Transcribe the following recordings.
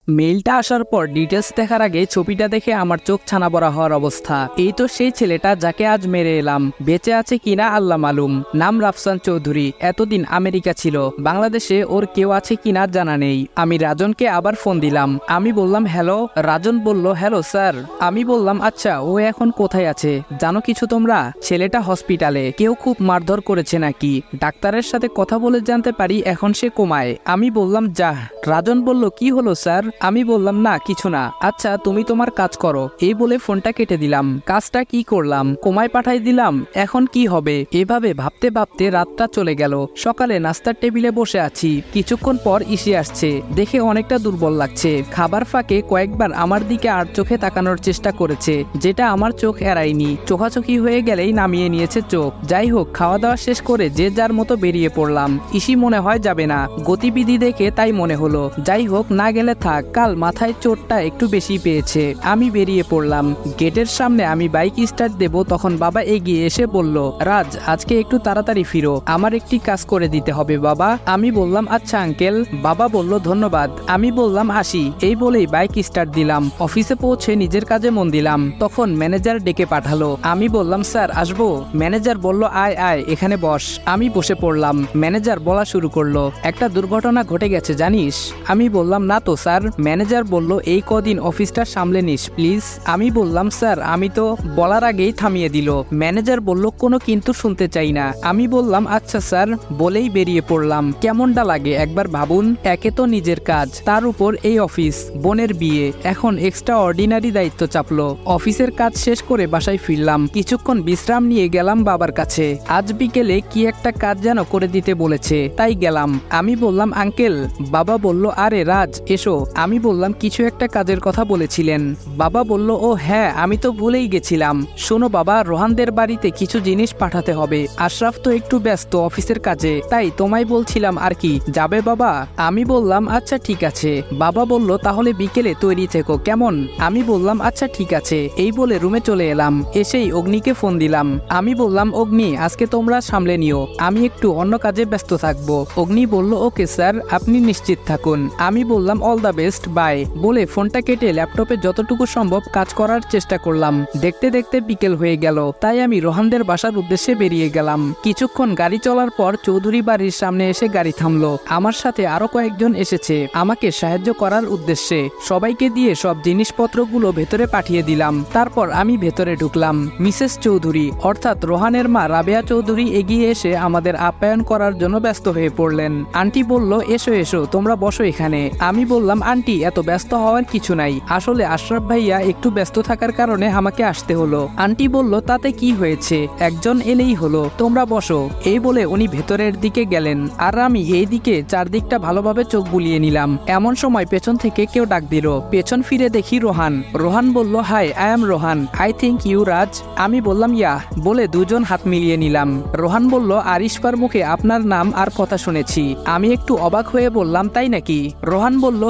মেইলটা আসার পর ডিটেলস দেখার আগে ছবিটা দেখে আমার চোখ ছানা বড়া হওয়ার অবস্থা। এই তো সেই ছেলেটা যাকে আজ মেরে এলাম। বেঁচে আছে কিনা আল্লাহ মালুম। নাম রাফসান চৌধুরী, এতদিন আমেরিকা ছিল। বাংলাদেশে ওর কেউ আছে কিনা জানা নেই। আমি রাজনকে আবার ফোন দিলাম। আমি বললাম হ্যালো। রাজন বলল হ্যালো স্যার। আমি বললাম আচ্ছা ও এখন কোথায় আছে জানো কিছু তোমরা? ছেলেটা হসপিটালে, কেউ খুব মারধর করেছে নাকি। ডাক্তারের সাথে কথা বলে জানতে পারি এখন সে কোমায়। আমি বললাম যাহ। রাজন বলল কি হলো স্যার? আমি বললাম না কিছু না। আচ্ছা তুমি তোমার কাজ করো। এই বলে ফোনটা কেটে দিলাম। কাজটা কি করলাম? কোমায় পাঠাই দিলাম। এখন কি হবে এভাবে ভাবতে ভাবতে রাতটা চলে গেল। সকালে নাস্তার টেবিলে বসে আছি। কিছুক্ষণ পর ইসে আসছে, দেখে অনেকটা দুর্বল লাগছে। খাবার ফাঁকে কয়েকবার আমার দিকে আর চোখে তাকানোর চেষ্টা করেছে, যেটা আমার চোখ এড়ায়নি। চোখাচোখি হয়ে গেলেই নামিয়ে নিয়েছে চোখ। যাই হোক, খাওয়া দাওয়া শেষ করে যে যার মতো বেরিয়ে পড়লাম। ইসি মনে হয় যাবে না, গতিবিধি দেখে তাই মনে হলো। যাই হোক, না গেলে থাক, কাল মাথায় চোটটা একটু বেশি পেয়েছে। আমি বেরিয়ে পড়লাম। গেটের সামনে আমি বাইক স্টার্ট দেব, তখন বাবা এগিয়ে এসে বলল রাজ আজকে একটু তাড়াতাড়ি ফিরো, আমার একটি কাজ করে দিতে হবে বাবা। আমি বললাম আচ্ছা আঙ্কেল। বাবা বলল ধন্যবাদ। আমি বললাম আসি। এই বলেই বাইক স্টার্ট দিলাম। অফিসে পৌঁছে নিজের কাজে মন দিলাম। তখন ম্যানেজার ডেকে পাঠালো। আমি বললাম স্যার আসবো? ম্যানেজার বলল আয় আয় এখানে বস। আমি বসে পড়লাম। ম্যানেজার বলা শুরু করলো একটা দুর্ঘটনা ঘটে গেছে জানিস? আমি বললাম না তো স্যার। ম্যানেজার বলল এই কদিন অফিসটা সামলে নিস প্লিজ। আমি বললাম স্যার আমি তো, বলার আগেই থামিয়ে দিল। ম্যানেজার বলল কোনো কিন্তু শুনতে চাই না। আমি বললাম আচ্ছা স্যার, বলেই বেরিয়ে পড়লাম। কেমনটা লাগে একবার ভাবুন। একে তো নিজের কাজ, তার উপর এই অফিস, বোনের বিয়ে, এখন এক্সট্রা অর্ডিনারি দায়িত্ব চাপলো। অফিসের কাজ শেষ করে বাসায় ফিরলাম। কিছুক্ষণ বিশ্রাম নিয়ে গেলাম বাবার কাছে। আজ বিকেলে কি একটা কাজ যেন করে দিতে বলেছে, তাই গেলাম। আমি বললাম আঙ্কেল। বাবা বলল আরে রাজ এসো। আমি বললাম কিছু একটা কাজের কথা বলেছিলেন। বাবা বলল ও হ্যাঁ আমি তো ভুলেই গেছিলাম। শোনো বাবা, রোহানদের বাড়িতে কিছু জিনিস পাঠাতে হবে। আশরাফ তো একটু ব্যস্ত অফিসের কাজে, তাই তোমায় বলছিলাম আর কি, যাবে বাবা? আমি বললাম আচ্ছা ঠিক আছে। বাবা বলল তাহলে বিকেলে তৈরি থেকো কেমন? আমি বললাম আচ্ছা ঠিক আছে। এই বলে রুমে চলে এলাম। এসেই অগ্নিকে ফোন দিলাম। আমি বললাম অগ্নি আজকে তোমরা সামলে নিও, আমি একটু অন্য কাজে ব্যস্ত থাকবো। অগ্নি বলল ওকে স্যার, আপনি নিশ্চিত থাকুন। আমি বললাম অল দ্য বেস্ট, বাই। বলে ফোনটা কেটে ল্যাপটপে যতটুকু সম্ভব কাজ করার চেষ্টা করলাম। দেখতে দেখতে বিকেল হয়ে গেল, তাই আমি রোহানদের বাসার উদ্দেশ্যে বেরিয়ে গেলাম। কিছুক্ষণ গাড়ি চলার পর চৌধুরী বাড়ির সামনে এসে গাড়ি থামলো। আমার সাথে আরো কয়েকজন এসেছে আমাকে সাহায্য করার উদ্দেশ্যে। সবাইকে দিয়ে সব জিনিসপত্রগুলো ভেতরে পাঠিয়ে দিলাম। তারপর আমি ভেতরে ঢুকলাম। মিসেস চৌধুরী অর্থাৎ রোহানের মা রাবেয়া চৌধুরী এগিয়ে এসে আমাদের আপ্যায়ন করার জন্য ব্যস্ত হয়ে পড়লেন। আন্টি বলল এসো এসো তোমরা বসো এখানে। আমি বললাম আন্টি এত ব্যস্ত হওয়ার কিছু নাই, আসলে আশরাফ ভাইয়া একটু ব্যস্ত থাকার কারণে আমাকে আসতে হলো। আন্টি বলল তাতে কি হয়েছে, একজন এলেই হলো, তোমরা বসো। এই বলে উনি ভেতরের দিকে গেলেন, আর আমি এই দিকে চারদিকটা ভালোভাবে চোখ বুলিয়ে নিলাম। এমন সময় পেছন থেকে কেউ ডাক দিল। পেছন ফিরে দেখি রোহান। রোহান বলল hi, I am Rohan, I think you Raj. আমি বললাম ইয়া। বলে দুজন হাত মিলিয়ে নিলাম। রোহান বলল আরিশফার মুখে আপনার নাম আর কথা শুনেছি। আমি একটু অবাক হয়ে বললাম তাই নাকি? রোহান বলল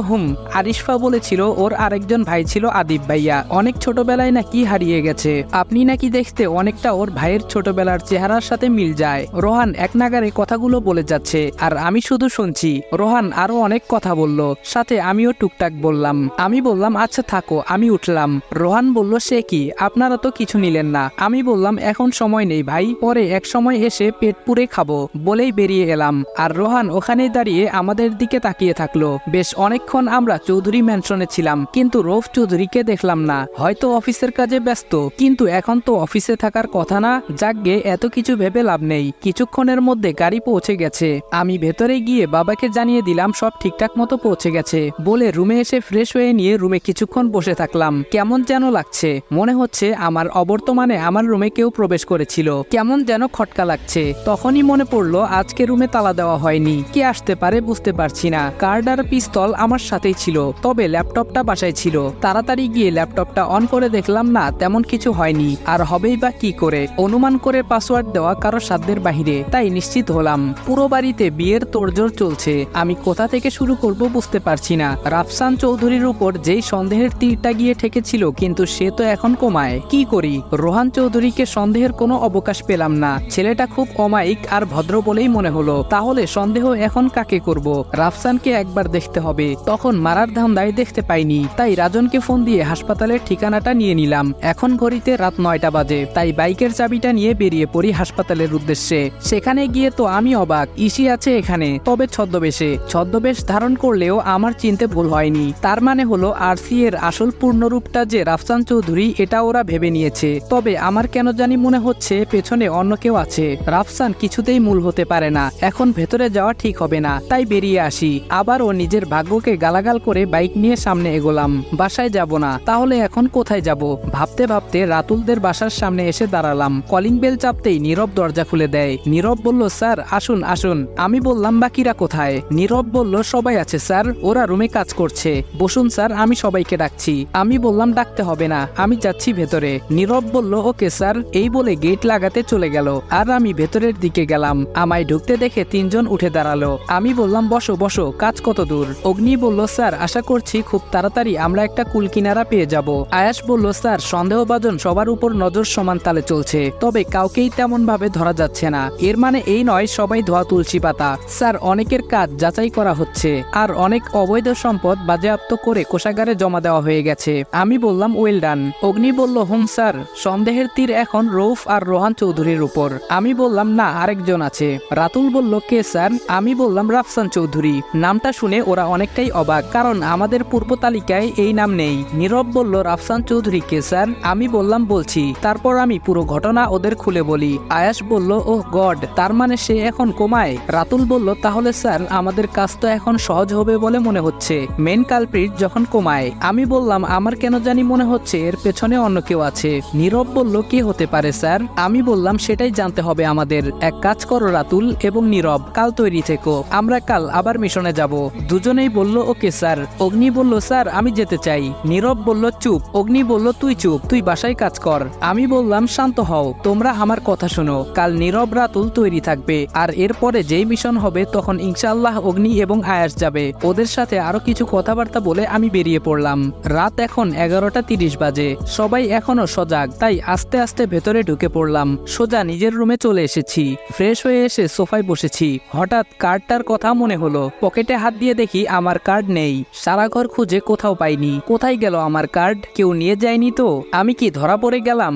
আরিশফা বলেছিল ওর আরেকজন ভাই ছিল আদিব ভাইয়া, অনেক ছোটবেলায় নাকি হারিয়ে গেছে। আপনি নাকি দেখতে অনেকটা ওর ভাইয়ের ছোটবেলার চেহারার সাথে মিল যায়। রোহান এক নাগারে কথাগুলো বলে যাচ্ছে আর আমি শুধু শুনছি। রোহান আরো অনেক কথা বলল, সাথে আমিও টুকটাক বললাম। আমি বললাম আচ্ছা থাকো, আমি উঠলাম। রোহান বলল সে কি, আপনারা তো কিছু নিলেন না? আমি বললাম এখন সময় নেই ভাই, পরে এক সময় এসে পেট পুরে খাবো, বলেই বেরিয়ে এলাম। আর রোহান ওখানেই দাঁড়িয়ে আমাদের দিকে তাকিয়ে থাকলো। বেশ অনেকক্ষণ আমরা চৌধুরী ম্যানশনে ছিলাম, কিন্তু রৌফ চৌধুরীকে দেখলাম না। হয়তো অফিসের কাজে ব্যস্ত, কিন্তু এখন তো অফিসে থাকার কথা না। যাকগে এত কিছু ভেবে লাভ নেই। কিছুক্ষণের মধ্যে গাড়ি পৌঁছে গেছে। আমি ভেতরে গিয়ে বাবাকে জানিয়ে দিলাম সব ঠিকঠাক মতো পৌঁছে গেছে। বলে রুমে এসে ফ্রেশ হয়ে নিয়ে রুমে কিছুক্ষণ বসে থাকলাম। কেমন যেন লাগছে, মনে হচ্ছে আমার অবর্তমানে আমার রুমে কেউ প্রবেশ করেছিল। কেমন যেন খটকা লাগছে। তখনই মনে পড়লো আজকে রুমে তালা দেওয়া হয়নি। কে আসতে পারে বুঝতে পারছি না। কার্ড আর পিস্তল আমার সাথেই ছিল, তবে ল্যাপটপটা বাসায় ছিল। তাড়াতাড়ি গিয়ে ল্যাপটপটা অন করে দেখলাম না তেমন কিছু হয়নি। আর হবেই বা কি করে? অনুমান করে পাসওয়ার্ড দেওয়া কারো সাধ্যের বাহিরে, তাই নিশ্চিত হলাম পুরো বাড়িতে বিয়ের তোড়জোড় চলছে। আমি কোথা থেকে শুরু করব বুঝতে পারছি না। রাফসান চৌধুরীর উপর যেই সন্দেহের তীরটা গিয়ে ঠেকেছিল, কিন্তু সে তো এখন কোমায়। কি করি? রোহান চৌধুরীকে সন্দেহের কোনো অবকাশ পেলাম না। ছেলেটা খুব অমায়িক আর ভদ্র বলেই মনে হলো। তাহলে সন্দেহ এখন কাকে করব? রাফসানকে একবার দেখতে হবে। তখন মারার ধান্দায় দেখতে পাইনি, তাই রাজনকে ফোন দিয়ে হাসপাতালের ঠিকানাটা নিয়ে নিলাম। এখন ঘড়িতে রাত 9টা বাজে, তাই বাইকের চাবিটা নিয়ে বেরিয়ে পড়ি হাসপাতালের উদ্দেশ্যে। সেখানে গিয়ে তো আমি অবাক, ইসি আছে এখানে, তবে ছদ্মবেশে। ছদ্মবেশ ধারণ করলেও আমার চিনতে ভুল হয়নি। তার মানে হলো আরসি এর আসল পূর্ণরূপটা যে রাফসান চৌধুরী, এটা ওরা ভেবে নিয়েছে। তবে আমার কেন জানি মনে হচ্ছে পেছনে অন্য কেউ আছে। রাফসান কিছুতেই মূল হতে পারে না, এখন ভেতরে যাওয়া ঠিক হবে না, তাই বেরিয়ে আসি। আবার ও নিজের ভাগ্যকে গালাগাল করে বাইক নিয়ে সামনে এগোলাম। বাসায় যাব না, তাহলে এখন কোথায় যাব? ভাবতে ভাবতে রাতুলদের বাসার সামনে এসে দাঁড়ালাম। কলিং বেল চাপতেই নীরব দরজা খুলে দেয়। নীরব বলল, স্যার আসুন আসুন। আমি বললাম, বাকিরা কোথায়? নীরব বলল, সবাই আছে স্যার, ওরা রুমে কাজ করছে, বসুন স্যার, আমি সবাইকে ডাকছি। আমি বললাম, ডাকতে হবে না, আমি যাচ্ছি ভেতরে। নীরব বলল, ওকে স্যার, এই বলে গেট লাগাতে চলে গেল। আর আমি ভেতরের দিকে গেলাম। আমায় ঢুকতে দেখে 3জন উঠে দাঁড়ালো। আমি বললাম, বসো বসো, কাজ কত দূর? অগ্নি বলল, স্যার আশা করছি খুব তাড়াতাড়ি আমরা একটা কুল কিনারা পেয়ে যাব। আয়াস বলল, স্যার সন্দেহভাজন সবার উপর নজর সমান তালে চলছে, তবে কাউকেই তেমন ভাবে ধরা যাচ্ছে না। এর মানে এই নয় সবাই ধোয়া তুলসী পাতা। স্যার অনেকের কাজ যাচাই করা হচ্ছে, আর অনেক অবৈধ সম্পদ বাজেয়াপ্ত করে কোষাগারে জমা দেওয়া হয়ে গেছে। আমি বললাম, ওয়েল ডান। অগ্নি বলল, হুম স্যার, সন্দেহের তীর এখন রৌফ আর রোহান চৌধুরীর উপর। আমি বললাম, না আরেকজন আছে। রাতুল বলল, কে স্যার? আমি বললাম, রাফসান চৌধুরী। নামটা শুনে ওরা অনেকটাই অবাক, কারণ আমাদের পূর্ব তালিকায় এই নাম নেই। নীরব বলল, রাফসান চৌধুরী কে স্যার? আমি বললাম, বলছি। তারপর আমি পুরো ঘটনা ওদের খুলে বলি। আয়াস বলল, ওহ গড, তার মানে সে এখন কোমায়? রাতুল বলল, তাহলে স্যার আমাদের কাজ তো এখন সহজ হবে বলে মনে হচ্ছে, মেন কালপ্রিট যখন কোমায়। আমি বললাম, আমার কেন জানি মনে হচ্ছে এর পেছনে অন্য কেউ আছে। নীরব বলল, কে হতে পারে স্যার? আমি বললাম, সেটাই জানতে হবে আমাদের। এক কাজ করো রাতুল এবং নীরব, কাল তৈরি থেকো, আমরা কাল আবার মিশনে যাব। দুজনেই বলল, ওকে স্যার। অগ্নি বলল, স্যার আমি যেতে চাই। নীরব বলল, চুপ। অগ্নি বলল, তুই চুপ, তুই বাসায় কাজ কর। আমি বললাম, শান্ত হও, তোমরা আমার কথা শোনো। কাল নীরব রাতুল তৈরি থাকবে, আর এরপরে যেই মিশন হবে তখন ইনশাআল্লাহ অগ্নি এবং আয়াস যাবে। ওদের সাথে আরো কিছু কথাবার্তা বলে আমি বেরিয়ে পড়লাম। রাত এখন 11টা 30 বাজে। সবাই এখনো সজাগ, তাই আস্তে আস্তে ভেতরে ঢুকে পড়লাম। সোজা নিজের রুমে চলে এসেছি। ফ্রেশ হয়ে এসে সোফায় বসেছি। হঠাৎ কার্ডটার কথা মনে হলো। পকেটে হাত দিয়ে দেখি আমার কার্ড নেই। সারা ঘর খুঁজে কোথাও পাইনি। কোথায় গেল আমার কার্ড? কেউ নিয়ে যায়নি তো? আমি কি ধরা পড়ে গেলাম?